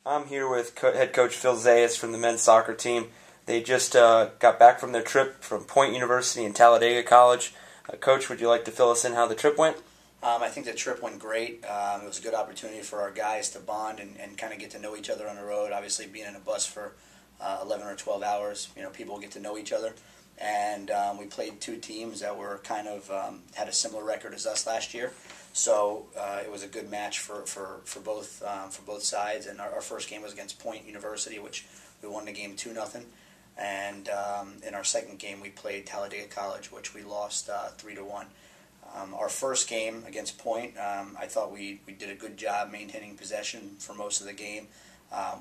I'm here with head coach Phil Zayas from the men's soccer team. They just got back from their trip from Point University and Talladega College. Coach, would you like to fill us in how the trip went? I think the trip went great. It was a good opportunity for our guys to bond and kind of get to know each other on the road. Obviously, being in a bus for 11 or 12 hours, people get to know each other. And we played two teams that were kind of had a similar record as us last year. So it was a good match for both sides. And our first game was against Point University, which we won the game 2-0. And in our second game, we played Talladega College, which we lost 3-1. Our first game against Point, I thought we did a good job maintaining possession for most of the game. I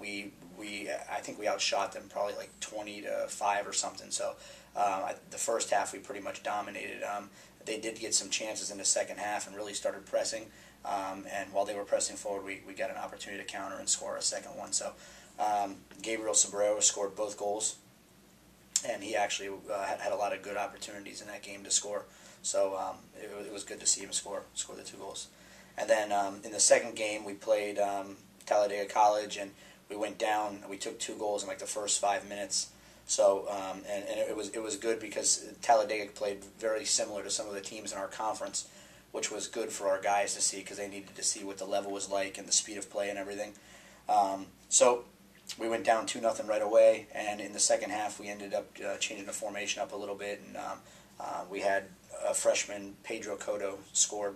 think we outshot them probably like 20-5 or something. So the first half we pretty much dominated. They did get some chances in the second half and really started pressing. And while they were pressing forward, we got an opportunity to counter and score a second one. So Gabriel Sobrero scored both goals, and he actually had a lot of good opportunities in that game to score. So it was good to see him score the two goals. And then in the second game, we played Talladega College, and we went down. We took 2 goals in like the first 5 minutes. So and it was good because Talladega played very similar to some of the teams in our conference, which was good for our guys to see because they needed to see what the level was like and the speed of play and everything. So we went down 2-0 right away, and in the second half we ended up changing the formation up a little bit, and we had a freshman, Pedro Cotto, scored.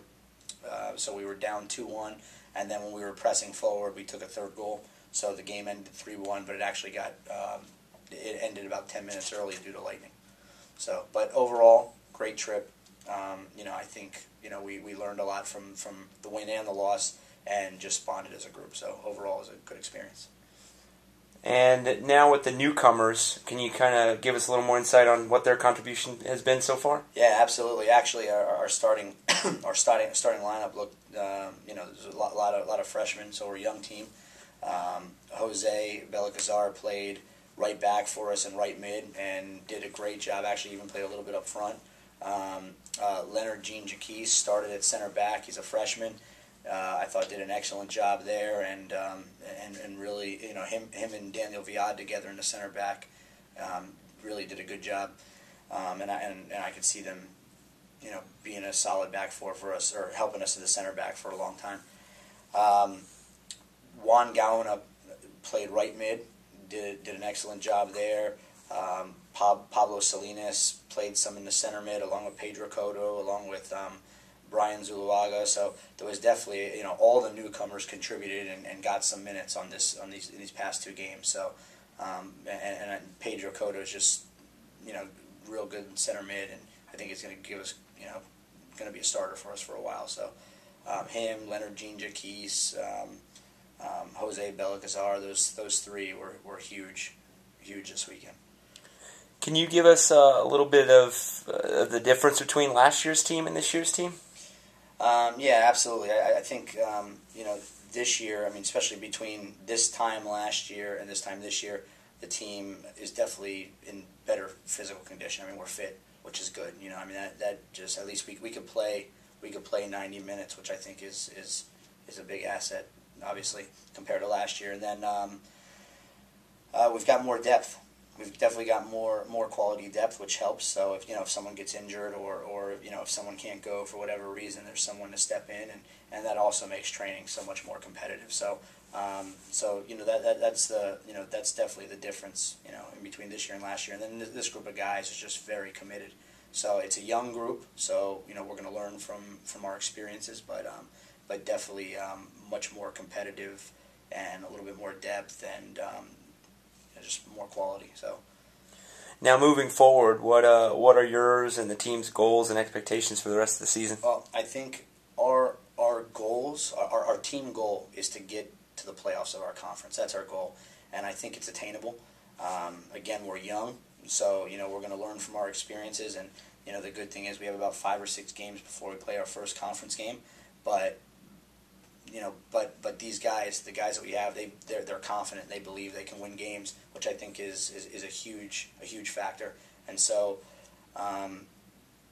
So we were down 2-1, and then when we were pressing forward, we took a third goal. So the game ended 3-1, but it actually it ended about 10 minutes early due to lightning. So, but overall, great trip. I think we learned a lot from the win and the loss, and just bonded as a group. So overall, it was a good experience. And now with the newcomers, can you kind of give us a little more insight on what their contribution has been so far? Yeah, absolutely. Actually, our starting lineup looked there's a lot of freshmen, so we're a young team. Jose Belicazar played right back for us and right mid and did a great job. Actually, even played a little bit up front. Leonard Jean Jaquise started at center back. He's a freshman. I thought did an excellent job there, and really him and Daniel Viad together in the center back really did a good job, and I could see them being a solid back four for us, or helping us to the center back for a long time. Juan Gaona played right mid, did an excellent job there. Pablo Salinas played some in the center mid along with Pedro Cotto, along with Brian Zuluaga. So there was definitely all the newcomers contributed and got some minutes on these past 2 games. So and Pedro Cotto is just real good in center mid, and I think he's going to give us going to be a starter for us for a while. So him, Leonard Jean Jaquise, Jose Belicazar, those 3 were huge this weekend. Can you give us a little bit of the difference between last year's team and this year's team? Yeah, absolutely. I think this year, especially between this time last year and this time this year, the team is definitely in better physical condition. We're fit, which is good. That just, at least we could play 90 minutes, which I think is a big asset, obviously, compared to last year. And then we've got more depth. We've definitely got more quality depth, which helps. So if someone gets injured or if someone can't go for whatever reason, there's someone to step in, and that also makes training so much more competitive. So that's definitely the difference in between this year and last year. And then this group of guys is just very committed. So it's a young group. So we're going to learn from our experiences, but definitely much more competitive and a little bit more depth and just more quality. So now moving forward, what are yours and the team's goals and expectations for the rest of the season? Well, I think our goals, our team goal is to get to the playoffs of our conference. That's our goal, and I think it's attainable. Again, we're young, so we're going to learn from our experiences, and the good thing is we have about 5 or 6 games before we play our first conference game, but these guys, the guys that we have, they're confident. They believe they can win games, which I think is a huge factor. And so,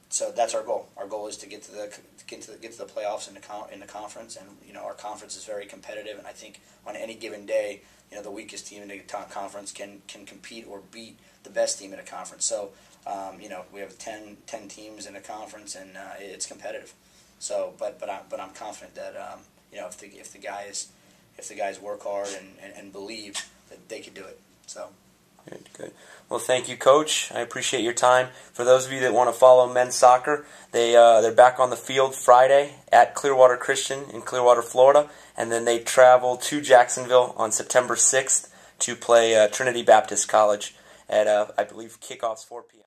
so that's our goal. Our goal is to get to the playoffs in the conference, and our conference is very competitive. And I think on any given day, the weakest team in the conference can compete or beat the best team in a conference. So we have 10 teams in a conference, and it's competitive. So, but I'm confident that if the guys work hard and believe that they could do it. So. Good. Well, thank you, Coach. I appreciate your time. For those of you that want to follow men's soccer, they're back on the field Friday at Clearwater Christian in Clearwater, Florida, and then they travel to Jacksonville on September 6th to play Trinity Baptist College at, I believe, kickoff's 4 p.m.